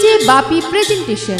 DJ Bapi presentation.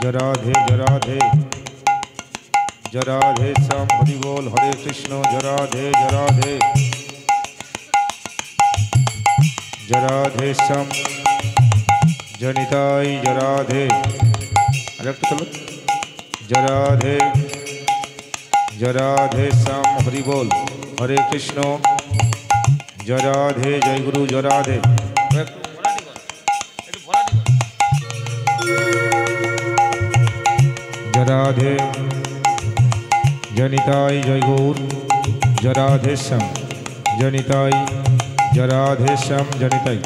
जराधे जराधे जराधे Shyam Hari बोल हरे कृष्ण जराधे जराधे जराधे श्याम जनिताई जराधे अरेक्ट चलो जराधे जराधे श्याम हरि बोल हरे कृष्ण जराधे जय गुरु जराधे जराधे जनिताई जय गौर जराधे श्याम जनिताई जराधे श्याम जनिताई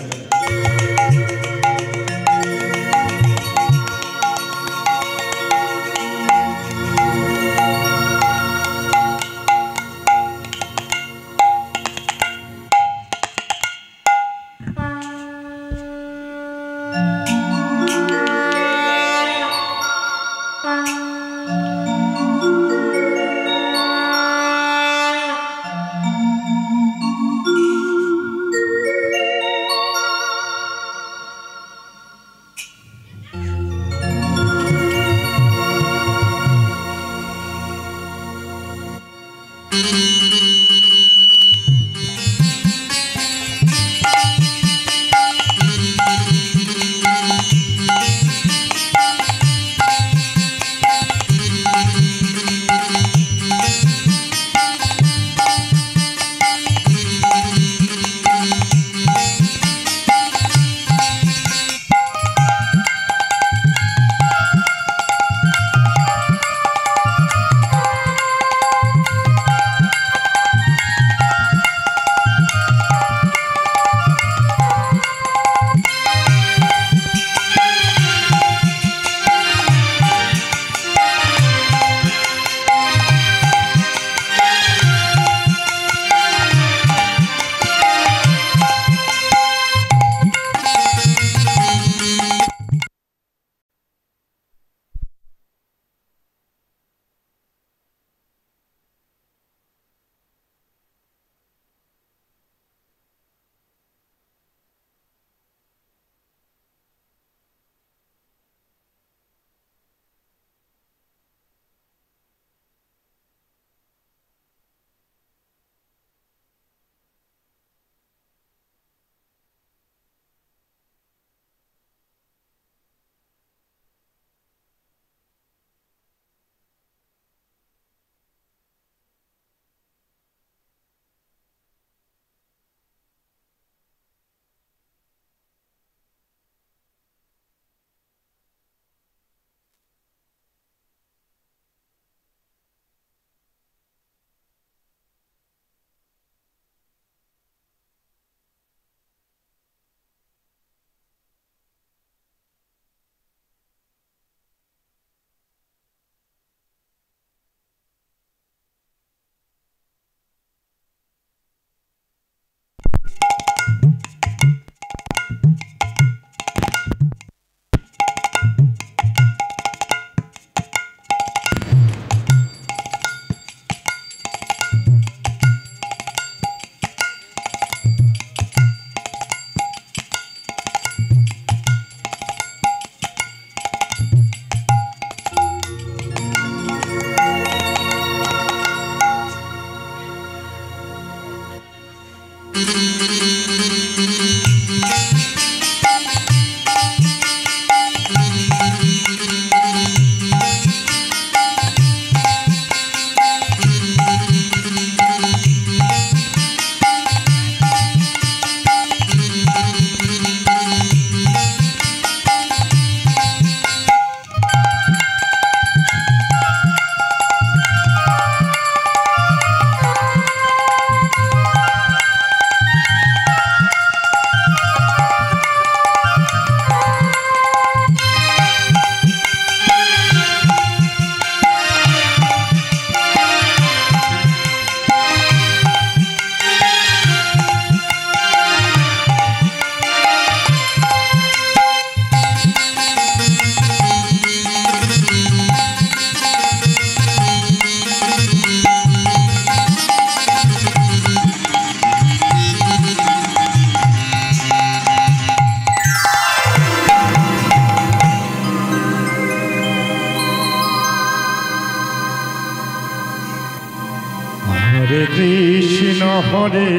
হরে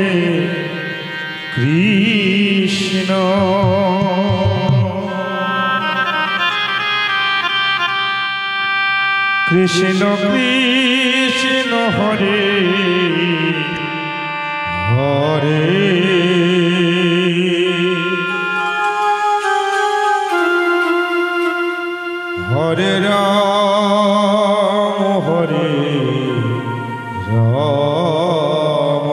কৃষ্ণ কৃষ্ণ কৃষ্ণ হরে হরে হরে রাম হরে রাম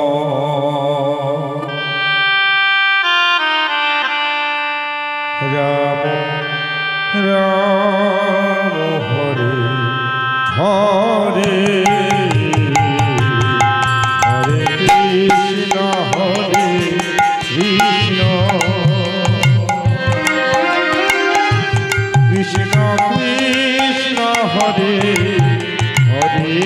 রাম রাম হরে হরে হরে কৃষ্ণ হরে কৃষ্ণ কৃষ্ণ কৃষ্ণ হরে হরে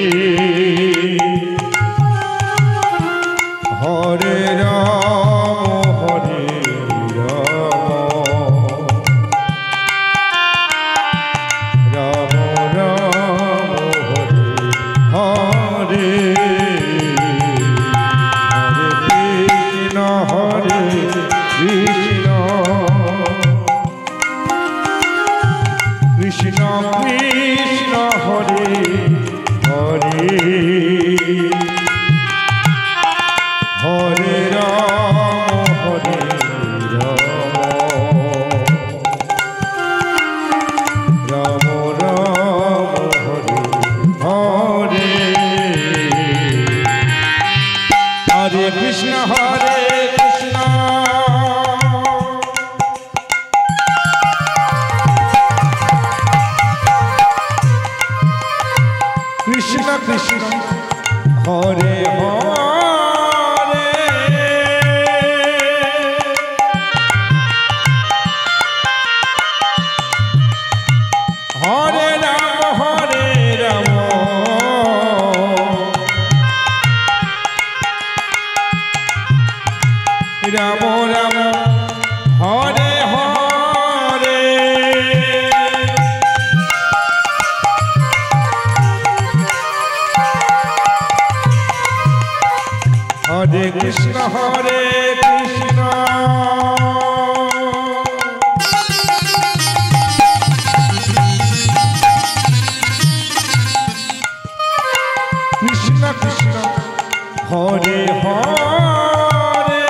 হরে রাম হরে রাম রাম রাম হরে হরে কৃষ্ণ কৃষ্ণ কৃষ্ণ হরে হরে হরে রাম হরে রাম রাম হরে হরে হরে কৃষ্ণ হরে কৃষ্ণ কৃষ্ণ কৃষ্ণ হরে হরে হরে রাম রাম রাম হরে হরে হরে কৃষ্ণ হরে কৃষ্ণ কৃষ্ণ কৃষ্ণ হরে হরে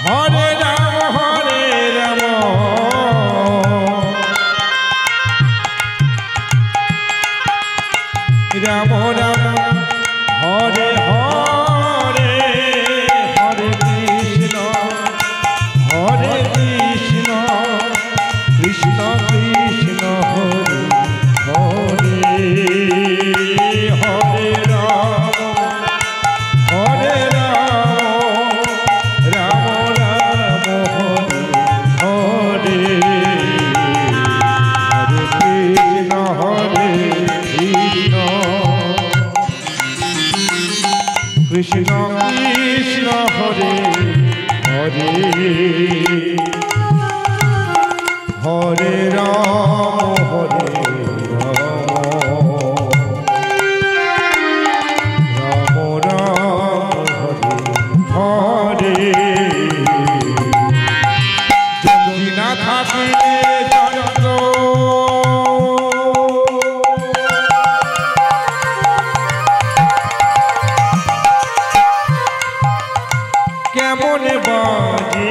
হরে রাম রাম রাম হরে হরে হরে কৃষ্ণ কৃষ্ণ কৃষ্ণ হরে হরে হরে রাম রাম রাম হরে হরে কৃষ্ণ কৃষ্ণ কৃষ্ণ হরে হরে হরে রাম রাম রাম হরে যদি না থাকিলে চন্দ্র কেমন বাজে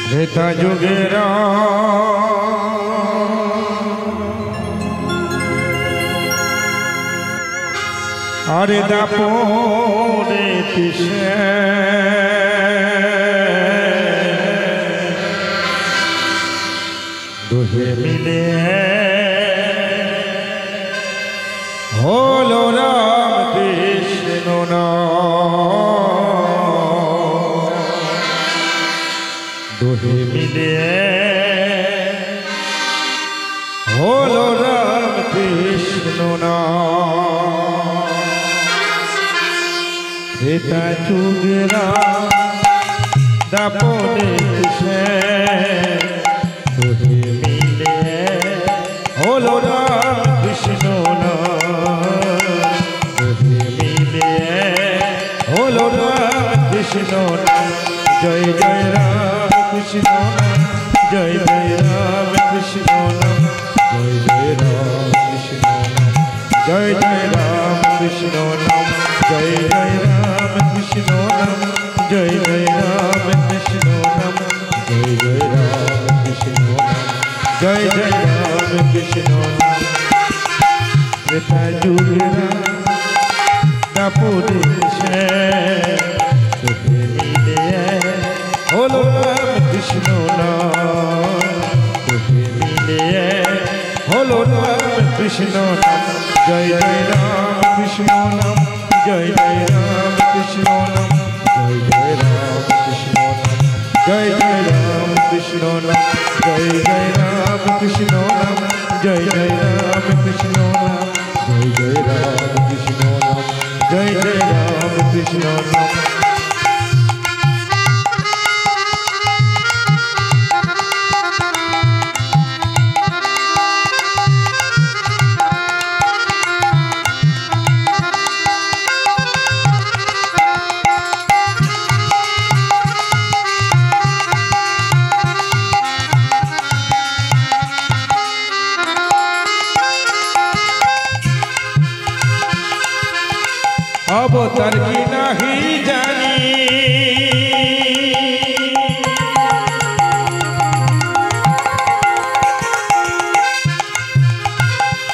ত্রেতা যুগের আরে দাপরে পিছে मिले होलो राम कृष्ण नाम दोहे मिले होलो राम कृष्ण नाम त्रेता जुगरा दापोने से दोहे मिले होलो राम कृष्ण नाम दोहे मिले होलो राम कृष्ण नाम जय जय राम कृष्ण नाम जय जय राम कृष्ण नाम जय जय राम कृष्ण नाम जय जय राम कृष्ण नाम जय जय राम कृष्ण नाम जय जय राम कृष्ण नाम जय जय राम कृष्ण नाम जय जय राम कृष्ण नाम त्रेता जुगरा दापोने से दोहे मिले होलो राम कृष्ण नाम दोहे मिले होलो राम कृष्ण नाम जय जय राम कृष्ण नाम जय जय राम कृष्ण नाम जय जय राम कृष्ण नाम जय जय राम कृष्ण नाम जय जय राम कृष्ण नाम जय जय राम कृष्ण नाम जय जय राम कृष्ण नाम जय जय राम कृष्ण नाम अवतार की नहीं जानी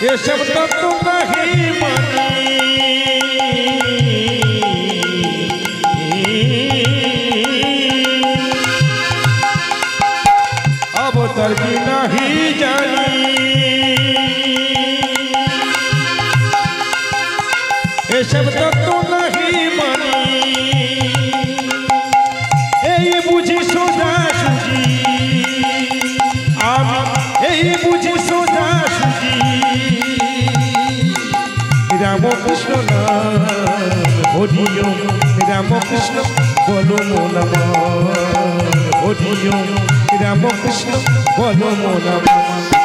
ये सब तो नहीं मानी अवतार की नहीं जानी ये सब तो नहीं मानी এই বুঝি সোজা সুজি আমি এই বুঝি সোজা সুজি রামকৃষ্ণ নাম হরি ওম রামকৃষ্ণ বলো মন হরি ওম রামকৃষ্ণ বলো মন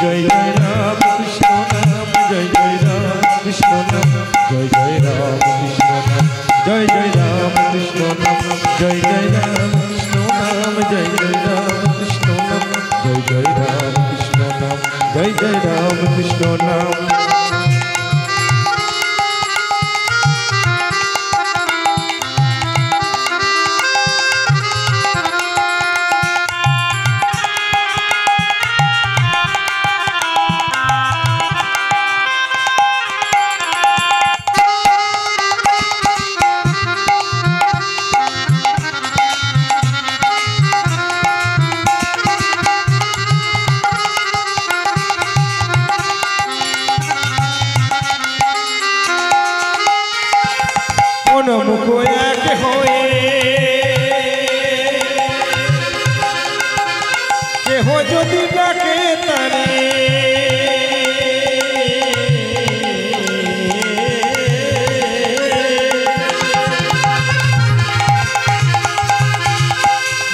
জয় জয় রাম কৃষ্ণ নাম জয় জয় রাম কৃষ্ণ নাম जय जय राम कृष्ण नाम जय जय राम कृष्ण नाम जय जय राम कृष्ण नाम जय जय राम कृष्ण नाम जय जय राम कृष्ण नाम जय जय राम कृष्ण नाम মুখ এক হয়ে কেহ যদি ডাকে তারে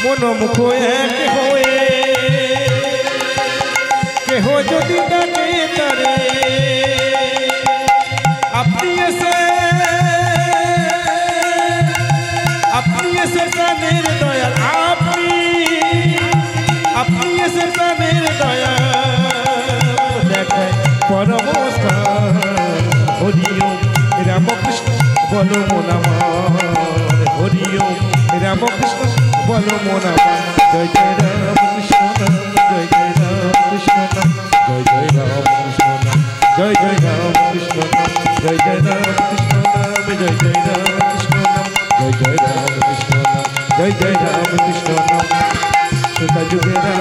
মন মুখ এক হয়ে কেহ যদি ডাকে তারে আপনি এসে এসে প্রাণের দয়াল আপনি এসে প্রাণের দয়াল দেখায় পরম স্থান হরি ওম রামকৃষ্ণ বলো মন আমার হরি ওম রামকৃষ্ণ বলো মন আমার জয় জয় রাম কৃষ্ণ নাম জয় জয় রাম কৃষ্ণ নাম জয় জয় রাম কৃষ্ণ নাম জয় জয় রাম কৃষ্ণ নাম জয় জয় রাম কৃষ্ণ নাম জয় জয় রাম কৃষ্ণ নাম जय जय राम कृष्ण नाम जय जय राम कृष्ण नाम त्रेता जुगेरा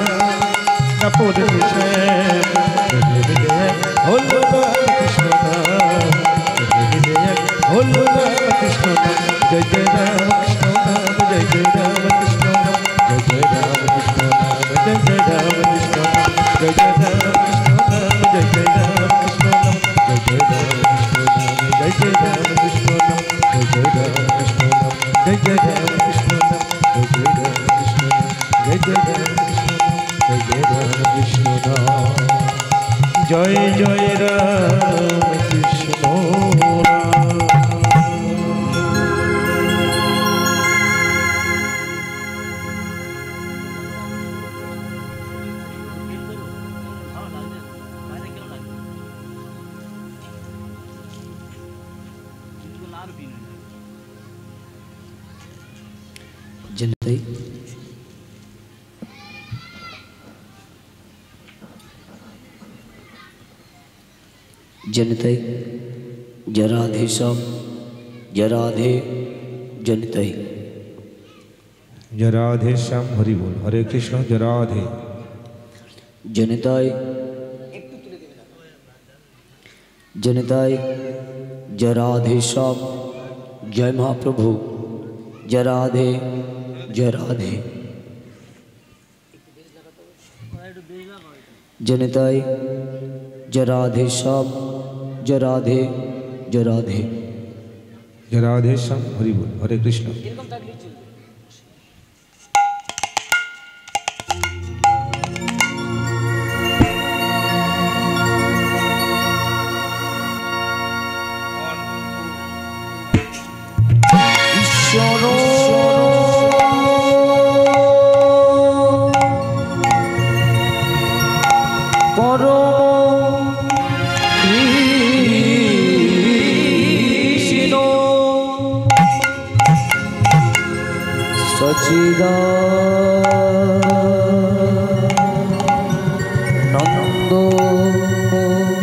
दापोने से जय जय राम कृष्ण जनते जनते जराधे सब जराधे जनते जराधे श्याम हरि बोल हरे कृष्ण जराधे जनताय जनताय जराधे सब जय महाप्रभु जराधे जराधे जनताय जराधे सब जराधे जराधे जराधे श्याम हरि बोल हरे कृष्ण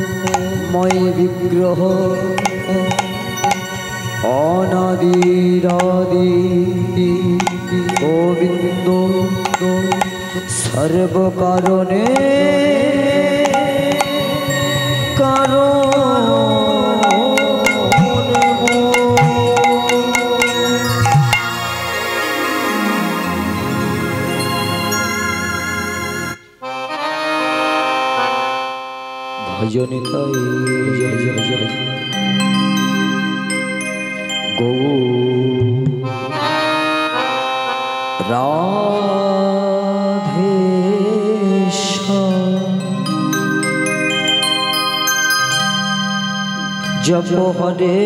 नंदमय विग्रह अनादिरादि गोविंद सर्व कारणे भजनिताय गौ राधेश जप हरे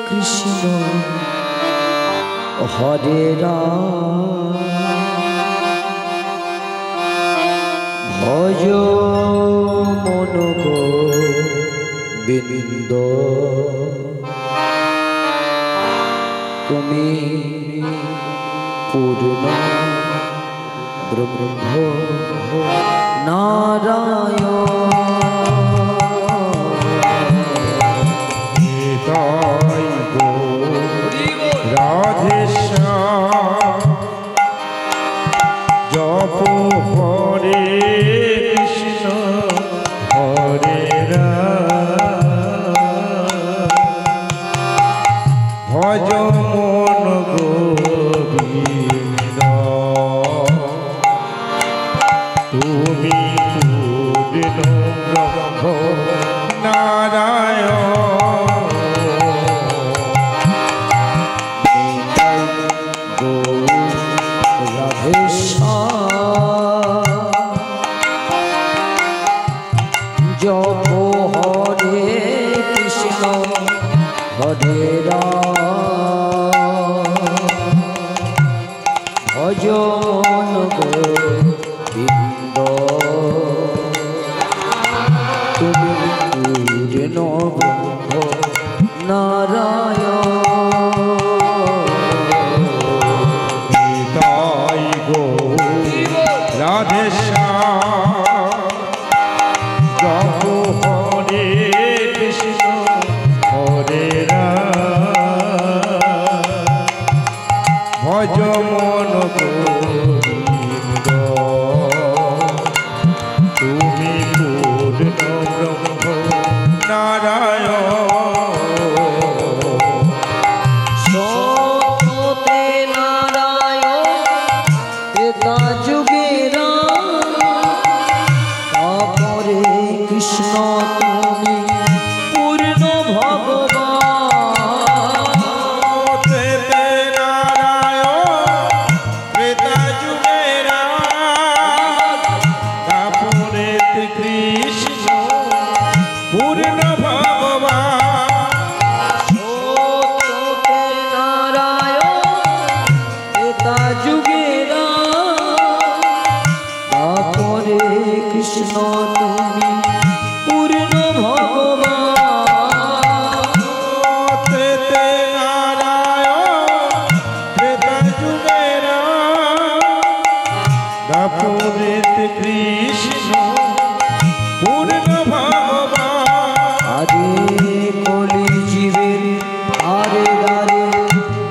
कृष्ण हरे राम भज मन गोविंद तुमी पूर्ण ब्रह्म नारायण निताय गौर राधे श्याम जप हरे कृष्ण हरे राम भज मन गोविंद तुमी पूर्ण ब्रह्म नारायण जप हरे कृष्ण हरे राम भज मन गोविंद तुमी पूर्ण ब्रह्म नारायण निताय गौर राधे श्याम जप हरे कृष्ण हरे राम भज मन गोविंद तुमी पूर्ण ब्रह्म नारायण सते नारायण কৃষ্ণ তুমি পূর্ণ ভগবান তেতে নারায়ণ ত্রেতা যুগের দাপুরেতে কৃষ্ণ পূর্ণ ভগবান আরে কলি জীবের আরে দারে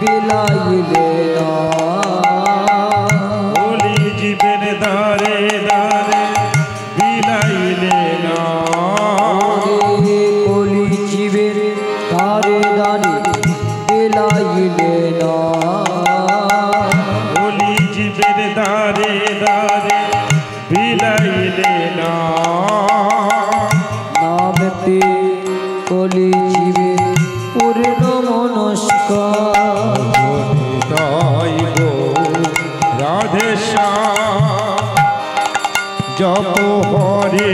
বিলাইলে না বলি জীবের দারে দারে বিলাইলে না আরে কলি জীবের দারে দারে বিলাইলে না বলি জীবের দারে দারে বিলাইলে না নামতে কলি জীবে পূর্ণ মনস্কার তাই গো রাধে শ্যাম জপ হরে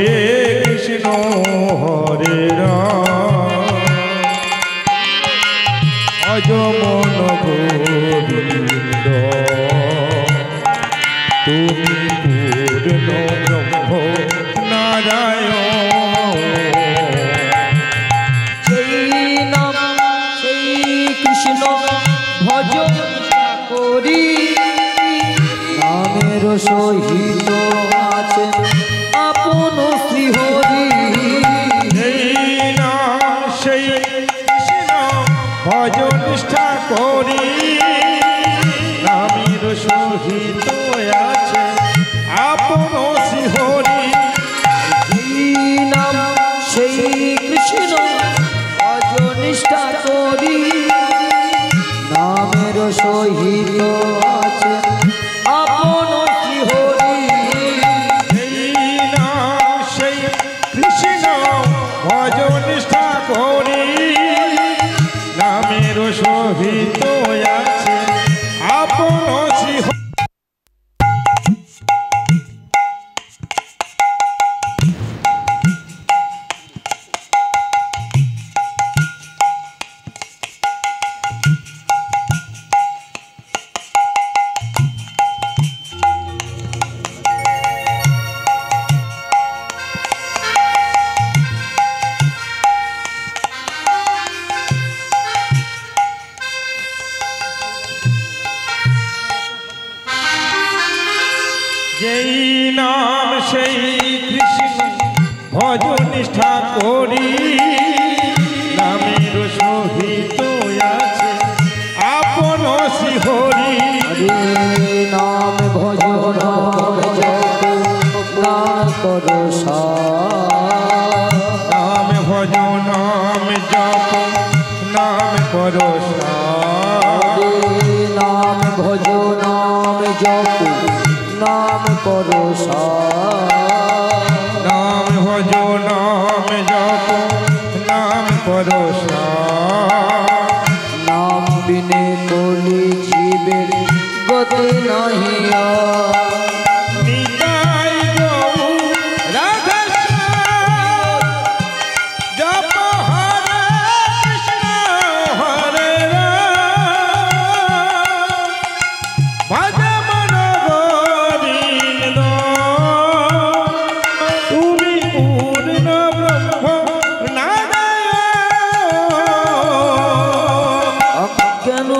কৃষ্ণ হরে রাম অজমন গোবিন্দ তুমি পূর্ণ ব্রহ্ম নারায়ণ সেই নাম সেই কৃষ্ণ ভজন করি নামের সহিত আছেন আপন শ্রীহরি এই নাম সেই কৃষ্ণ ভজন নিষ্ঠা করি নামের সহিত আছে আপন শ্রীহরি সেই নাম সেই কৃষ্ণ ভজন নিষ্ঠা করি নামের সহিত আছেন আপন শ্রীহরি এই নাম সেই কৃষ্ণ ভজন নিষ্ঠা করি নামের সহিত আছে আপন শ্রীহরি যেই নাম সেই কৃষ্ণ ভজন নিষ্ঠা করি নামের সহিত আছে আপন শ্রীহরি হরে নাম ভজন নাম করো নাম ভজ নাম জপ নাম করো নাম ভজ নাম জপ নাম করো নাম ভজ নাম জপ নাম করো নাম বিনে কলি জীবের গতি নাহিয়া নিতাই গৌর রাধা শ্যাম জপ হরে কৃষ্ণ হরে রাম ভজ মন গোবিন্দ তুমি পূর্ণ ব্রহ্ম নারায়ণ কেন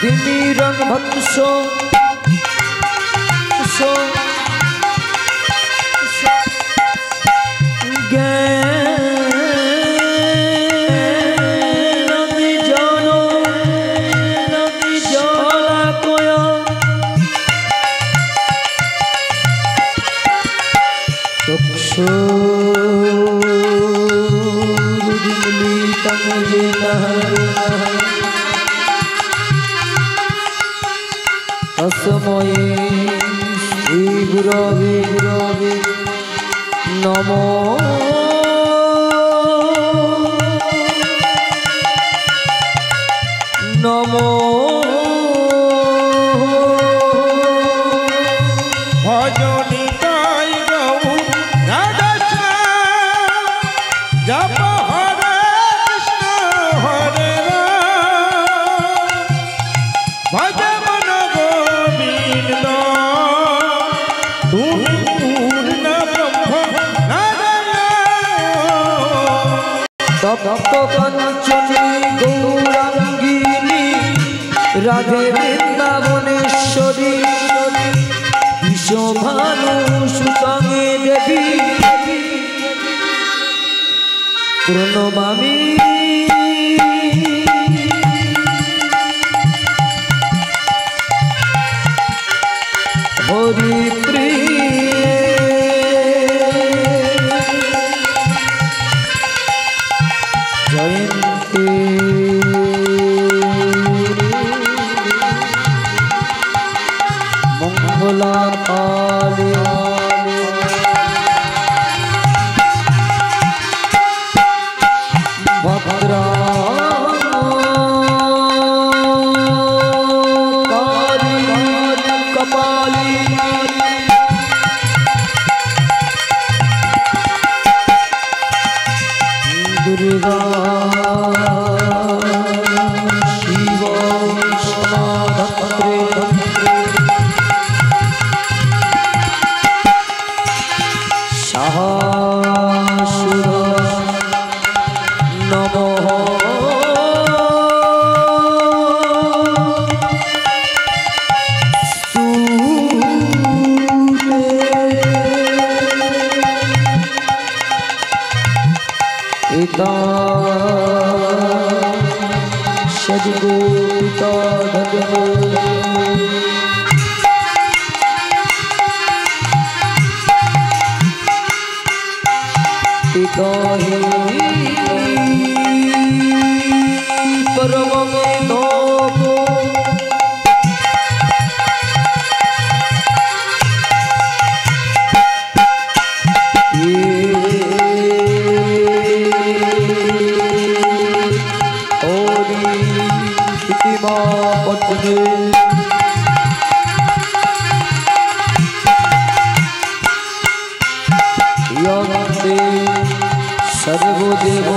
দিমিরং ভৎস তস্ময়ে শ্রী গুরবে গুরবে নমো নমো ভজনী তাই গৌর রাধা শ্যাম জপ হরে কৃষ্ণ রাধে বৃন্দাবনেশ্বরী বিশ্বভানু সুতঙ্গে দেবী প্রণমামি হরি প্রিয়ে জয়ন্তী মঙ্গলা কালী ভদ্রা কপালী দুর্গা শিব সমাধত্রে সাহাসুর নমঃ पिता सदगुरु पिता धर्म पिता ही परम को सर्वदेव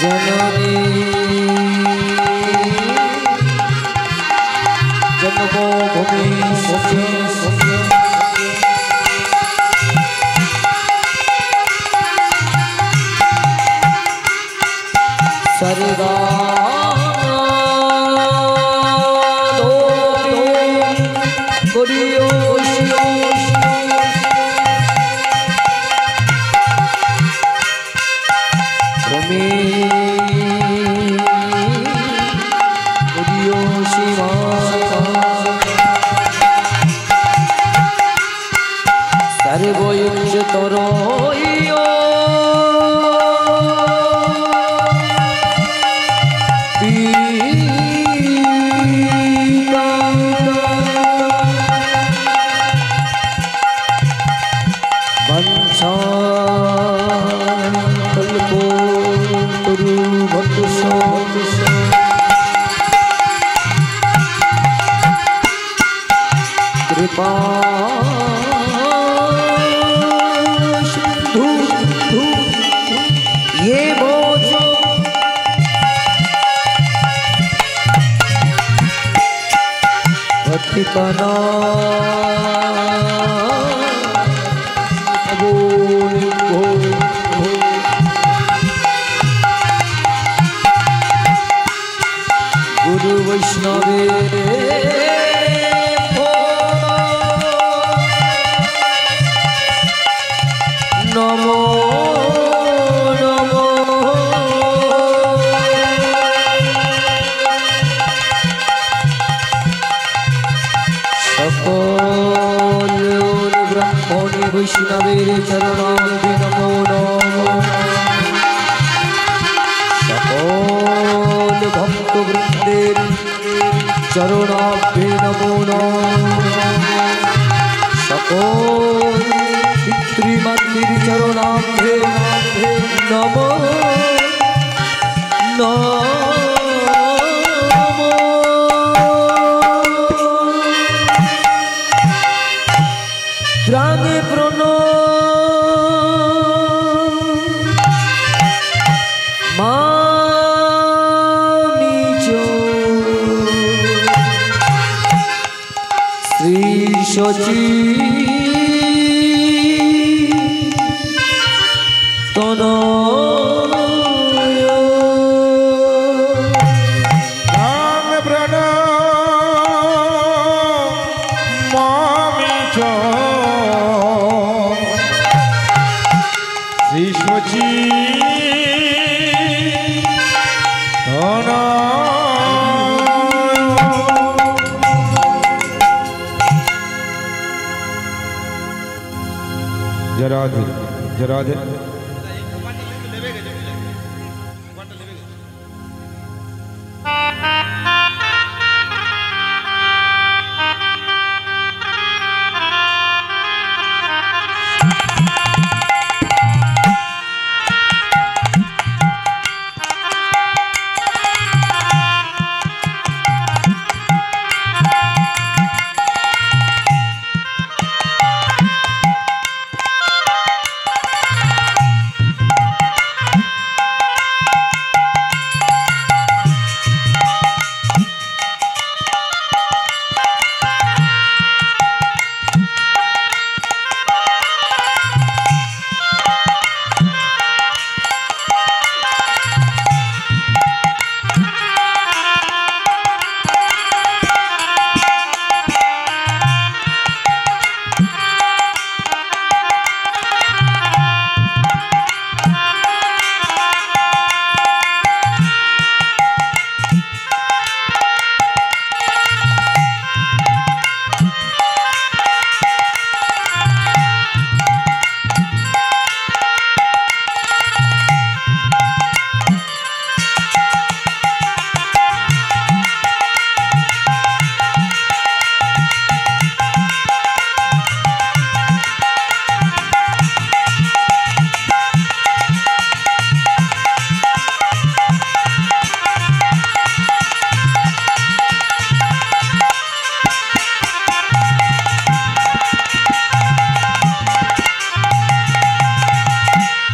जननी जन्मभूमि सरिगा गोरियो তুমি গোরিयो শিবা সর্বৈচ্ছতর कृपा सिंधु ये बोझो भक्तिपना गुरु वैष्णवे नमो नमो सकल ब्रह्मणि वैष्णवेर चरणाम्बे नमो नमो सकल भक्तवृन्देर चरणाम्बे नमो नमो सकल पितृमातृ चरणाम्बे नमो नमो त्राणे प्रणमामि শচী তনয় রাম প্রাণ মামি চ শ্রী শচী जराधे जराधे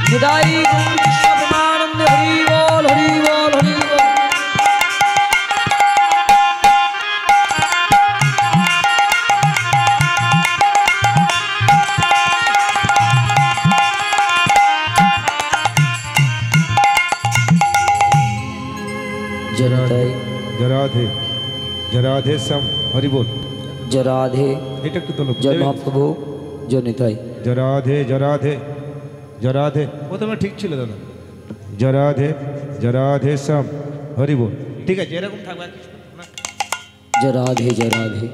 निदाई गौर कृष्ण प्रेमानंद हरि बोल हरि बोल हरि बोल। जराधे जराधे जराधे सम हरि बोल जराधे এটা একটু তোলো जय महाप्रभु जय निताई जराधे जराधे जराधे প্রথমে ঠিক ছিল দাদা जराधे जराधे सम हरि बोल ঠিক আছে এরকম থাকবে আর কিছু না जराधे जराधे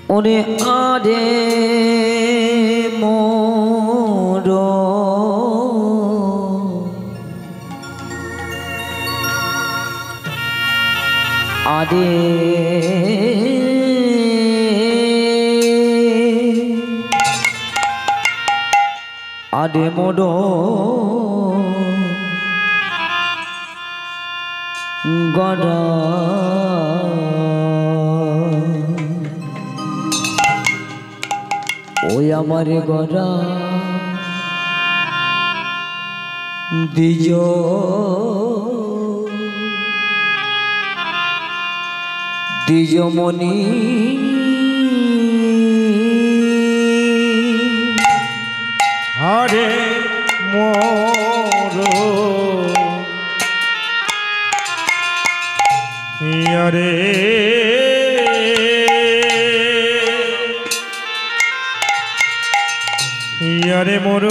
उन्हें आधे मोरो आधे आधे मोरो गड़ा ওই আমার গড়া দিজো দিজমণি হরে মোর ইয়ারে ইয়ারে মোর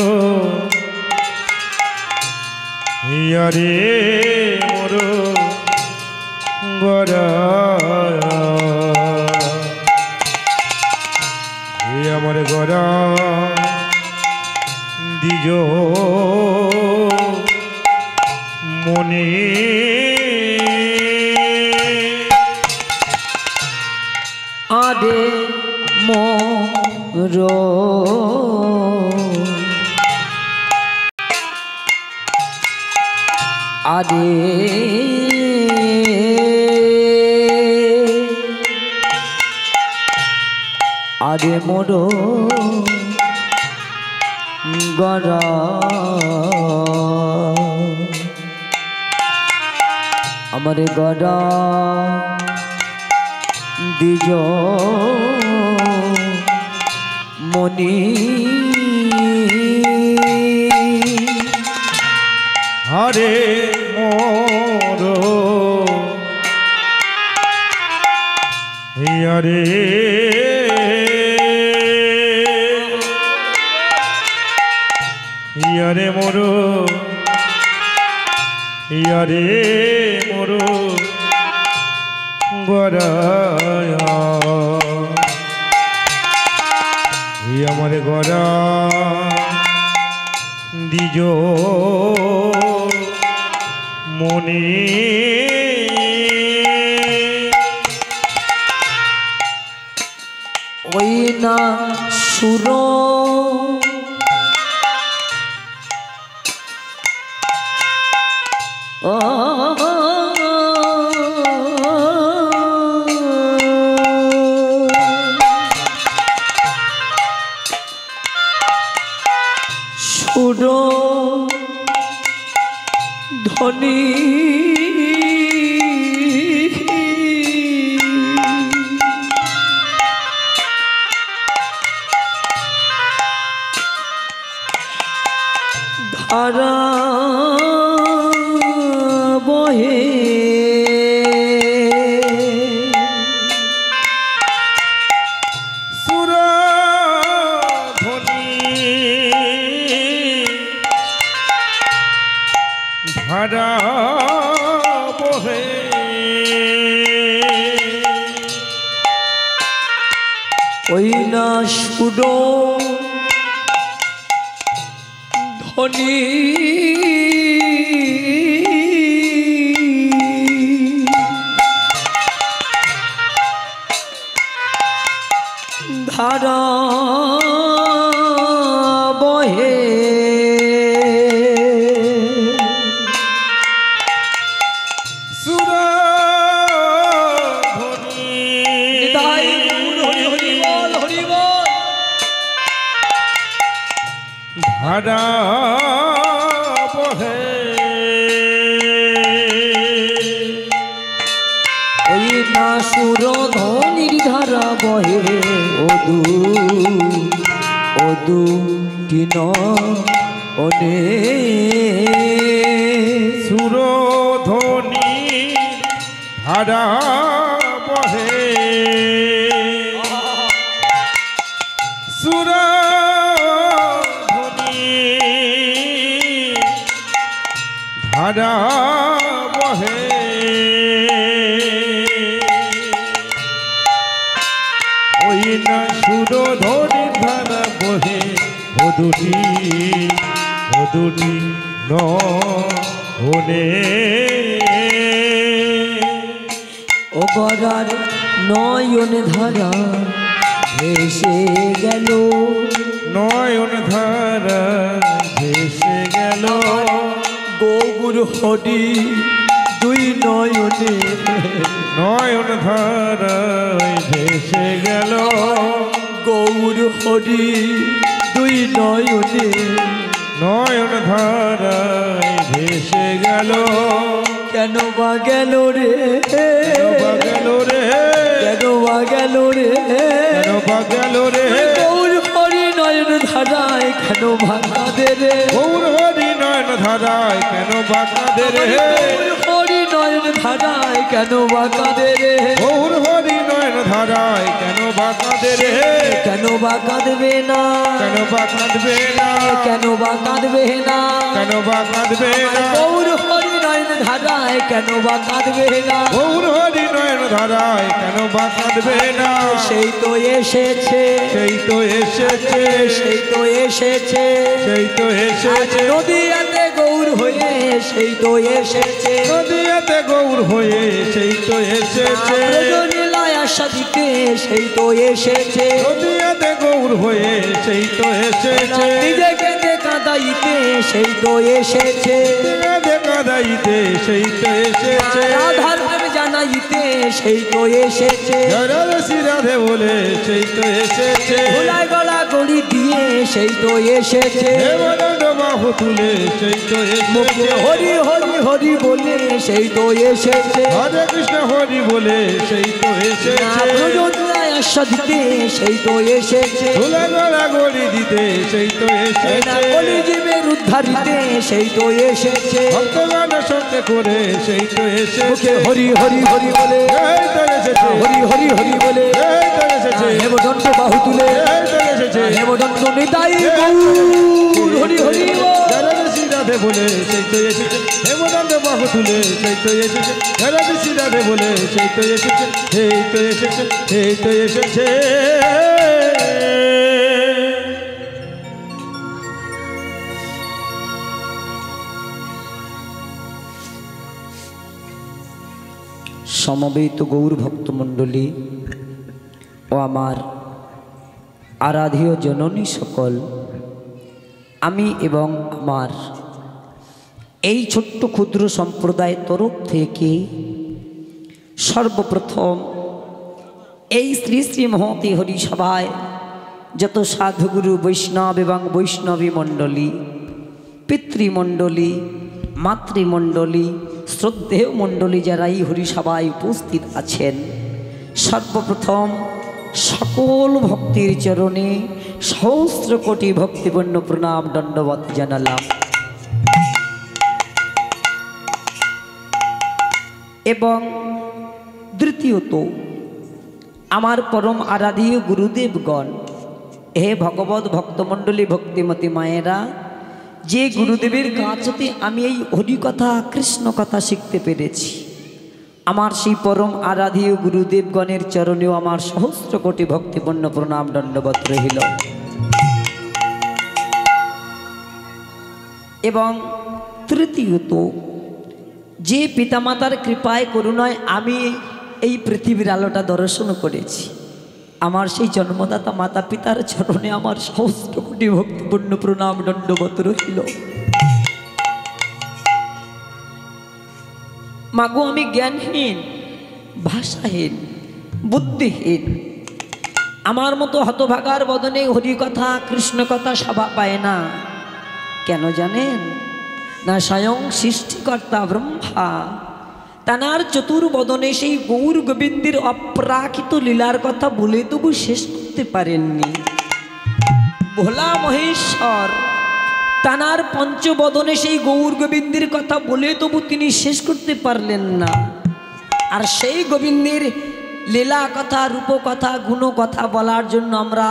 ইয়ারে মোর গড়া আমার গড়া দিজ মনে আদে মোর আরে আরে মোর গড়া আমার গড়া দিজ মনি হরে মোর হরে হরে মোর হরে মোর গড়ায়া আমার গড়া দিজ মনে ওই না সুর সুর ধনী ধারা বহে ধারা বহে ওই না সুর ধনী ধারা বহে ধারা বহে ওই না সুর ধনির ধারা বহে অদু অদু কিন অনে সুর ধনি ধারা বহে সুর ধারা বহে ওই না সুর ধনি ধারা বহে দুটি ননে ও গড়ার নয়ন ধারা ভেসে গেল নয়ন ধারা ভেসে গেল গৌর হরি দুই নয়নে নয়ন ধারায় ভেসে গেল গৌর হরি দুই নয়নে নয়ন ধারায় ভেসে গেল কেন বা গেল রে কেন বা গেল রে কেন বা গেল রে কেন বা গেল রে গৌর হরি নয়ন ধারায় কেন ভাঙা দে রে গৌর হরি নয়ন ধারায় কেন বা কাঁদে রে গৌর হরি নয়ন ধারায় কেন বা কাঁদে রে গৌর হরি নয়ন ধারায় কেন বা কাঁদে রে কেন বা কাঁদবে না কেন বা কাঁদবে না কেন বা কাঁদবে না কেন বা কাঁদবে না গৌর হরি নয়ন ধারায় কেন বা কাঁদবে না গৌর হরি নয়ন ধারায় কেন বা কাঁদবে না সেই তো এসেছে সেই তো এসেছে সেই তো এসেছে সেই তো এসেছে নদীয়াতে গৌর হয়ে সেই তো এসেছে নদীয়াতে গৌর হয়ে সেই তো এসেছে লীলায় আশাদিকে সেই তো এসেছে নদীয়াতে গৌর হয়ে সেই তো এসেছে নিজেকে দেখা কাদাইতে সেই তো এসেছে, রাধে কাদাইতে সেই তো এসেছে, রাধার প্রেম জানাইতে সেই তো এসেছে, রাধে রাধে বলে সেই তো এসেছে, ভোলায় গলা গড়ি দিয়ে সেই তো এসেছে, হেমনন্দ বাহু তুলে সেই তো এসেছে, হরি হরি হরি বলে সেই তো এসেছে, হরে কৃষ্ণ হরি বলে সেই তো এসেছে, আশা দিতে সেই তো এসেছে, ধুলা গড়া গড়ি দিতে সেই তো এসেছে, কলিজীবের উদ্ধারিতে সেই তো এসেছে, ভক্তগণ সঙ্গে করে সেই তো এসেছে, হরি হরি হরি বলে এই তো এসেছে, হরি হরি হরি বলে এই তো এসেছে, হেমদণ্ড বাহু তুলে এই তো এসেছে, হেমদণ্ড নিতাই গৌর হরি হরি রাধে বলে সেই তো এসেছে, হেমনন্দ বাহু তুলে সেই তো এসেছে, রাধে রাধে বলে সেই তো এসেছে, এই তো এসেছে, এই তো এসেছে। সমবেত গৌর ভক্তমণ্ডলী ও আমার আরাধ্য জননী সকল, আমি এবং আমার এই ছোট্ট ক্ষুদ্র সম্প্রদায়ের তরফ থেকে সর্বপ্রথম এই শ্রী শ্রী মহতি হরি সভায় যত সাধুগুরু বৈষ্ণব এবং বৈষ্ণবী মণ্ডলী, পিতৃমণ্ডলী, মাতৃমণ্ডলী, শ্রদ্ধেয় মণ্ডলী যারা এই হরিসভায় উপস্থিত আছেন, সর্বপ্রথম সকল ভক্তির চরণে সহস্র কোটি ভক্তিপূর্ণ প্রণাম দণ্ডবত জানালাম। এবং দ্বিতীয়ত আমার পরম আরাধ্য গুরুদেবগণ, হে ভগবত ভক্তমণ্ডলী ভক্তিমতী মায়েরা, যে গুরুদেবের কাছ হতে আমি এই হরিকথা কৃষ্ণ কথা শিখতে পেরেছি, আমার সেই পরম আরাধ্য গুরুদেবগণের চরণেও আমার সহস্র কোটি ভক্তিপূর্ণ প্রণাম দণ্ডবত রহিল। এবং তৃতীয়ত যে পিতামাতার কৃপায় করুণায় আমি এই পৃথিবীর আলোটা দর্শন করেছি, আমার সেই জন্মদাতা মাতা পিতার চরণে আমার সহস্র কোটি ভক্তিপূর্ণ প্রণাম দণ্ডবত রহিল। মাগো, আমি জ্ঞানহীন, ভাষাহীন, বুদ্ধিহীন, আমার মতো হতভাগার বদনে হরিকথা কৃষ্ণ কথা সভা পায় না। কেন জানেন? না স্বয়ং সৃষ্টিকর্তা ব্রহ্মা তানার চতুর্বদনে সেই গৌর গোবিন্দের অপ্রাকৃত লীলার কথা বলে তবু শেষ করতে পারেননি। ভোলা মহেশ্বর তানার পঞ্চবদনে সেই গৌর গোবিন্দের কথা বলে তবু তিনি শেষ করতে পারলেন না। আর সেই গোবিন্দের লীলা কথা, রূপকথা, গুণকথা বলার জন্য আমরা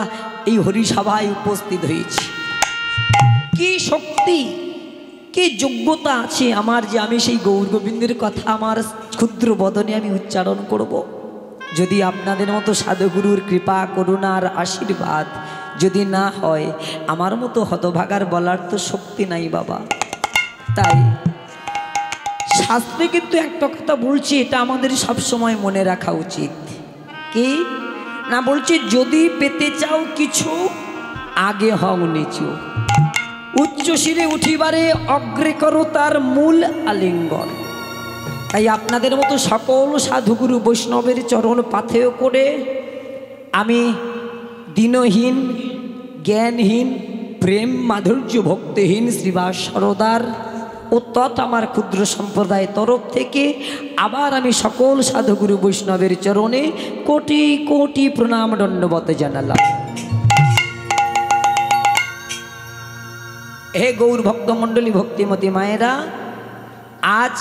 এই হরিসভায় উপস্থিত হয়েছি। কি শক্তি, কি যোগ্যতা আছে আমার যে আমি সেই গৌর গোবিন্দের কথা আমার ক্ষুদ্র বদনে আমি উচ্চারণ করব। যদি আপনাদের মতো সাধুগুরুর কৃপা করুণার আশীর্বাদ যদি না হয়, আমার মতো হতভাগার বলার তো শক্তি নাই বাবা। তাই শাস্ত্রে কিন্তু একটা কথা বলছি, এটা আমাদের সব সময় মনে রাখা উচিত। কি না বলছি? যদি পেতে চাও কিছু, আগে হও নিচু, উচ্চ শিরে উঠিবারে অগ্রে করো তার মূল আলিঙ্গন। তাই আপনাদের মতো সকল সাধুগুরু বৈষ্ণবের চরণ পাথেয় করে আমি দীনহীন, জ্ঞানহীন, প্রেম মাধুর্য ভক্তিহীন শ্রীবাস সরদার ও তৎ আমার ক্ষুদ্র সম্প্রদায়ের তরফ থেকে আবার আমি সকল সাধুগুরু বৈষ্ণবের চরণে কোটি কোটি প্রণাম দণ্ডবত জানালাম। হে গৌর ভক্তমণ্ডলী ভক্তিমতী মায়েরা, আজ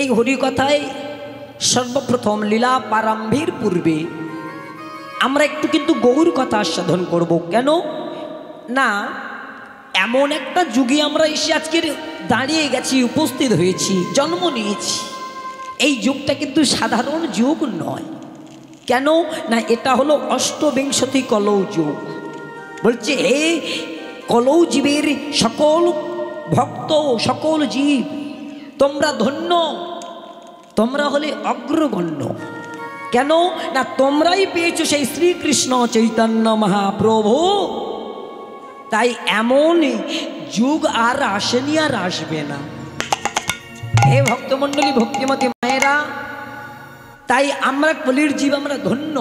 এই হরিকথায় সর্বপ্রথম লীলা প্রারম্ভের পূর্বে আমরা একটু কিন্তু গৌর কথা আস্বাদন করব। কেন না, এমন একটা যুগে আমরা এসে আজকের দাঁড়িয়ে গেছি, উপস্থিত হয়েছি, জন্ম নিয়েছি। এই যুগটা কিন্তু সাধারণ যুগ নয়। কেন না, এটা হলো অষ্টবিংশতি কলৌ যুগ। বলছে হে কলৌ জীবের সকল ভক্ত, সকল জীব, তোমরা ধন্য, তোমরা হলে অগ্রগণ্য। কেন না, তোমরাই পেয়েছো সেই শ্রীকৃষ্ণ চৈতন্য মহাপ্রভু। তাই এমন যুগ আর আসেনি, আর আসবে না। হে ভক্তমণ্ডলী, ভক্তিমতী মায়েরা, তাই আমরা কলির জীব, আমরা ধন্য।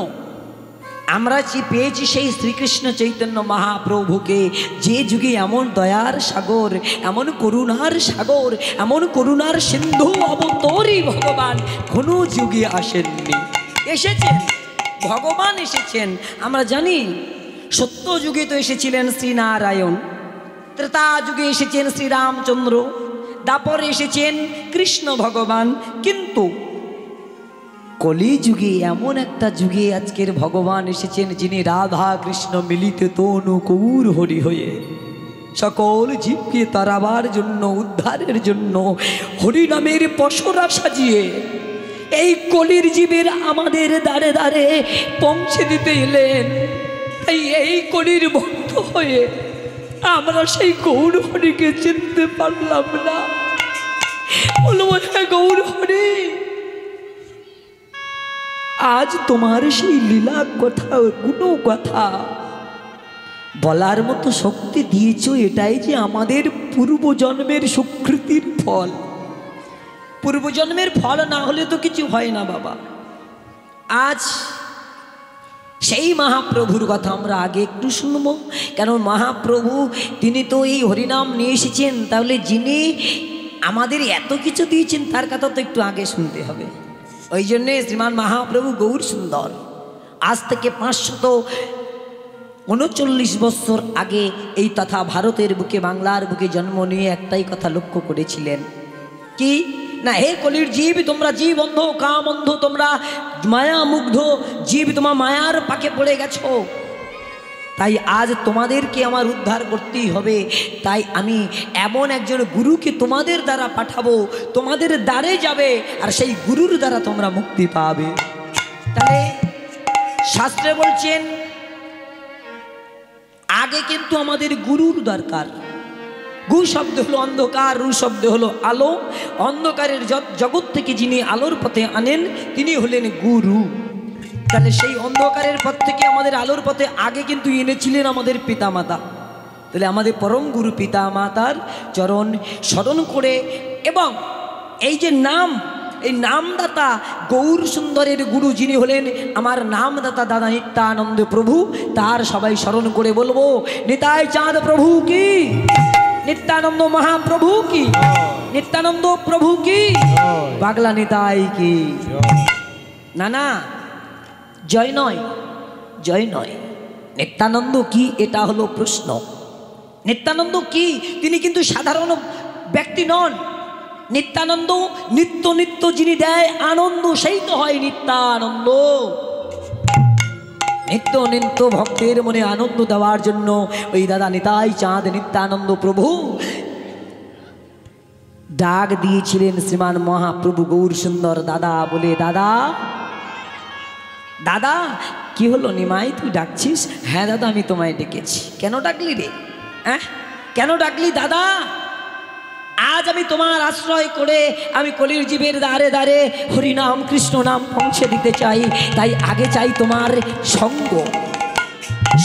আমরা পেয়েছি সেই শ্রীকৃষ্ণ চৈতন্য মহাপ্রভুকে, যে যুগে এমন দয়ার সাগর, এমন করুণার সাগর, এমন করুণার সিন্ধু অবতরী ভগবান কোনো যুগে আসেননি। এসেছেন ভগবান, এসেছেন। আমরা জানি সত্য যুগে তো এসেছিলেন শ্রীনারায়ণ, ত্রেতা যুগে এসেছেন শ্রীরামচন্দ্র, দাপরে এসেছেন কৃষ্ণ ভগবান। কিন্তু কলিযুগে এমন একটা যুগে আজকের ভগবান এসেছেন, যিনি রাধা কৃষ্ণ মিলিত তনু গৌর হরি হয়ে সকল জীবকে তারাবার জন্য, উদ্ধারের জন্য হরিনামের পসরা সাজিয়ে এই কলির জীবের আমাদের দ্বারে দ্বারে পৌঁছে দিতে এলেন। তাই এই কলির ভক্ত হয়ে আমরা সেই গৌর হরিকে চিনতে পারলাম না। বলবো, হ্যাঁ গৌর হরি, আজ তোমার সেই লীলা কথা, গুণ কথা বলার মতো শক্তি দিয়েছ। এটাই যে আমাদের পূর্বজন্মের সুকৃতির ফল। পূর্বজন্মের ফল না হলে তো কিছু হয় না বাবা। আজ সেই মহাপ্রভুর কথা আমরা আগে একটু শুনবো, কেন মহাপ্রভু তিনি তো এই হরিনাম নিয়ে এসেছেন। তাহলে যিনি আমাদের এত কিছু দিয়েছেন তার কথা তো একটু আগে শুনতে হবে। ওই জন্যে শ্রীমান মহাপ্রভু গৌর সুন্দর আজ থেকে 539 বছর আগে এই তথা ভারতের বুকে, বাংলার বুকে জন্ম নিয়ে একটাই কথা লক্ষ্য করেছিলেন, কি না, হে কলির জীব, তোমরা জীব অন্ধ, কাম অন্ধ, তোমরা মায়া মুগ্ধ জীব, তোমার মায়ার পাকে পড়ে গেছো। তাই আজ তোমাদেরকে আমার উদ্ধার করতেই হবে। তাই আমি এমন একজন গুরুকে তোমাদের দ্বারা পাঠাবো, তোমাদের দ্বারে যাবে, আর সেই গুরুর দ্বারা তোমরা মুক্তি পাবে। তাহলে শাস্ত্রে বলছেন আগে কিন্তু আমাদের গুরুর দরকার। গু শব্দ হলো অন্ধকার, রু শব্দ হলো আলো। অন্ধকারের জগৎ থেকে যিনি আলোর পথে আনেন তিনি হলেন গুরু। তাহলে সেই অন্ধকারের পথ থেকে আমাদের আলোর পথে আগে কিন্তু এনেছিলেন আমাদের পিতামাতা। তাহলে আমাদের পরম গুরু পিতামাতার চরণ স্মরণ করে, এবং এই যে নাম, এই নামদাতা গৌর সুন্দরের গুরু যিনি হলেন আমার নামদাতা দাদা নিত্যানন্দ প্রভু, তার সবাই স্মরণ করে বলবো, নিতাই চাঁদ প্রভু কি, নিত্যানন্দ মহাপ্রভু কি, নিত্যানন্দ প্রভু কি, পাগলা নিতাই কি। না না, জয় নয়, জয় নয়। নিত্যানন্দ কি, এটা হলো প্রশ্ন। নিত্যানন্দ কি, তিনি কিন্তু সাধারণ ব্যক্তি নন। নিত্যানন্দ নিত্য নিত্য যিনি দেয় আনন্দ, সেই তো হয় নিত্যানন্দ। নিত্য নিত্য ভক্তের মনে আনন্দ দেওয়ার জন্য ওই দাদা নিতাই চাঁদ নিত্যানন্দ প্রভু ডাক দিয়েছিলেন শ্রীমান মহাপ্রভু গৌর সুন্দর দাদা বলে। দাদা, দাদা কি হলো নিমাই, তুই ডাকছিস? হ্যাঁ দাদা, আমি তোমায় ডেকেছি। কেন ডাকলি রে? হ্যাঁ, কেন ডাকলি দাদা? আজ আমি তোমার আশ্রয় করে আমি কলির জীবের দ্বারে দ্বারে হরিনাম কৃষ্ণ নাম পৌঁছে দিতে চাই। তাই আগে চাই তোমার সঙ্গ।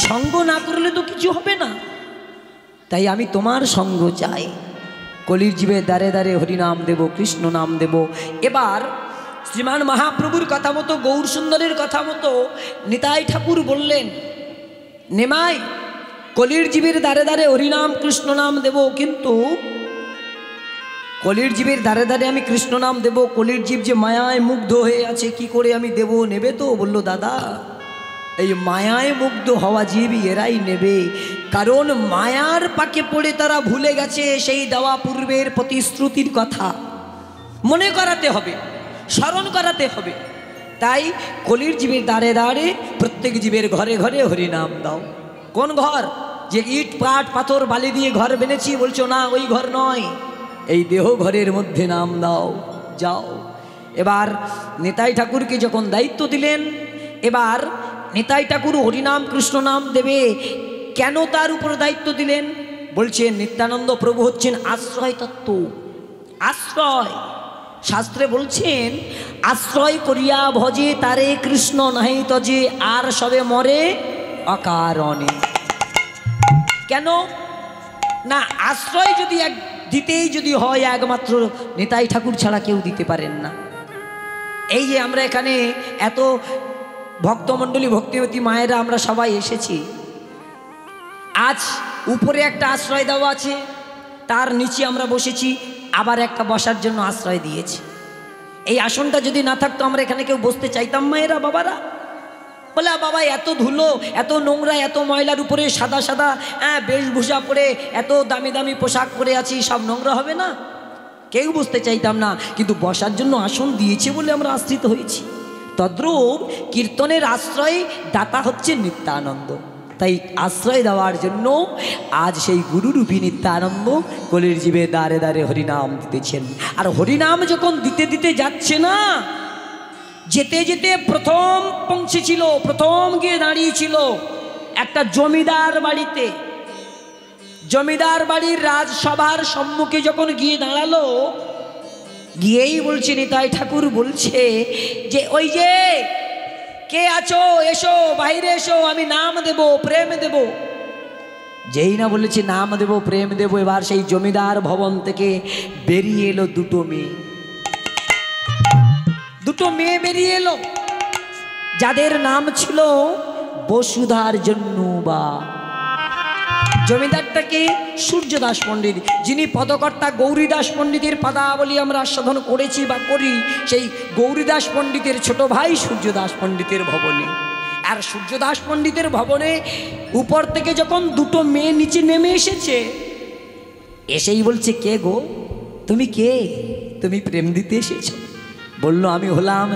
সঙ্গ না করলে তো কিছু হবে না। তাই আমি তোমার সঙ্গ চাই। কলির জীবের দ্বারে দ্বারে হরিনাম দেব, কৃষ্ণ নাম দেব। এবার শ্রীমান মহাপ্রভুর কথা মতো, গৌর সুন্দরের কথা মতো নিতাই ঠাকুর বললেন, নেমাই কলির জীবের দ্বারে দ্বারে হরিনাম কৃষ্ণ নাম দেব, কিন্তু কলির জীবের দ্বারে দ্বারে আমি কৃষ্ণ নাম দেব, কলির জীব যে মায়ায় মুগ্ধ হয়ে আছে, কি করে আমি দেব? নেবে তো? বলল দাদা, এই মায়ায় মুগ্ধ হওয়া জীব এরাই নেবে, কারণ মায়ার পাকে পড়ে তারা ভুলে গেছে সেই দেওয়া পূর্বের প্রতিশ্রুতির কথা। মনে করাতে হবে, স্মরণ করাতে হবে। তাই কলির জীবের দ্বারে দ্বারে প্রত্যেক জীবের ঘরে ঘরে হরিনাম দাও। কোন ঘর? যে ইট পাট পাথর বালি দিয়ে ঘর বেনেছি, বলছো না, ওই ঘর নয়, এই দেহ ঘরের মধ্যে নাম দাও, যাও। এবার নিতাই ঠাকুরকে যখন দায়িত্ব দিলেন, এবার নিতাই ঠাকুর হরিনাম কৃষ্ণ নাম দেবে। কেন তার উপর দায়িত্ব দিলেন? বলছেন নিত্যানন্দ প্রভু হচ্ছেন আশ্রয় তত্ত্ব। আশ্রয়, শাস্ত্রে বলছেন আশ্রয় করিয়া ভজে তারে কৃষ্ণ নাহি তজে, আর সবে মরে অকারণে। কেন না, আশ্রয় যদি দিতেই যদি হয় একমাত্র নিতাই ঠাকুর ছাড়া কেউ দিতে পারেন না। এই যে আমরা এখানে এত ভক্তমণ্ডলী ভক্তিবতী মায়েরা আমরা সবাই এসেছি, আজ উপরে একটা আশ্রয় দেওয়া আছে, তার নিচে আমরা বসেছি, আবার একটা বসার জন্য আশ্রয় দিয়েছি। এই আসনটা যদি না থাকতো আমরা এখানে কেউ বসতে চাইতাম মায়েরা বাবারা? বলে বাবা এত ধুলো, এত নোংরা, এত ময়লার উপরে সাদা সাদা বেশভূষা পরে এত দামি দামি পোশাক পরে আছি, সব নোংরা হবে না? কেউ বসতে চাইতাম না, কিন্তু বসার জন্য আসন দিয়েছে বলে আমরা আশ্রিত হয়েছি। তদ্রূপ কীর্তনের আশ্রয় দাতা হচ্ছে নিত্যানন্দ। তাই আশ্রয় দেওয়ার জন্য আজ সেই গুরুরূপী নিত্যানন্দ কলির জীবে দ্বারে দ্বারে হরিনাম দিতেছেন। আর হরিনাম যখন দিতে দিতে যাচ্ছে না, যেতে যেতে প্রথম পৌঁছেছিল, প্রথম গিয়ে দাঁড়িয়েছিল একটা জমিদার বাড়িতে। জমিদার বাড়ির রাজসভার সম্মুখে যখন গিয়ে দাঁড়ালো, গিয়েই বলছে নিতাই ঠাকুর বলছে যে ওই যে কে আছো, এসো বাইরে এসো, আমি নাম দেব, প্রেম দেব। যেই না বলেছে নাম দেব, প্রেম দেব, এবার সেই জমিদার ভবন থেকে বেরিয়ে এলো দুটো মেয়ে। দুটো মেয়ে বেরিয়ে এলো, যাদের নাম ছিল বসুধার জন্য বা জমিদারটাকে সূর্যদাস পণ্ডিত, যিনি পদকর্তা গৌরীদাস পণ্ডিতের পদাবলী আমরা আস্বাদন করেছি বা করি, সেই গৌরীদাস পণ্ডিতের ছোট ভাই সূর্যদাস পণ্ডিতের ভবনে। আর সূর্যদাস পণ্ডিতের ভবনে উপর থেকে যখন দুটো মেয়ে নিচে নেমে এসেছে, এসেই বলছে কে গো, তুমি কে, তুমি প্রেম দিতে এসেছো? বলল আমি হলাম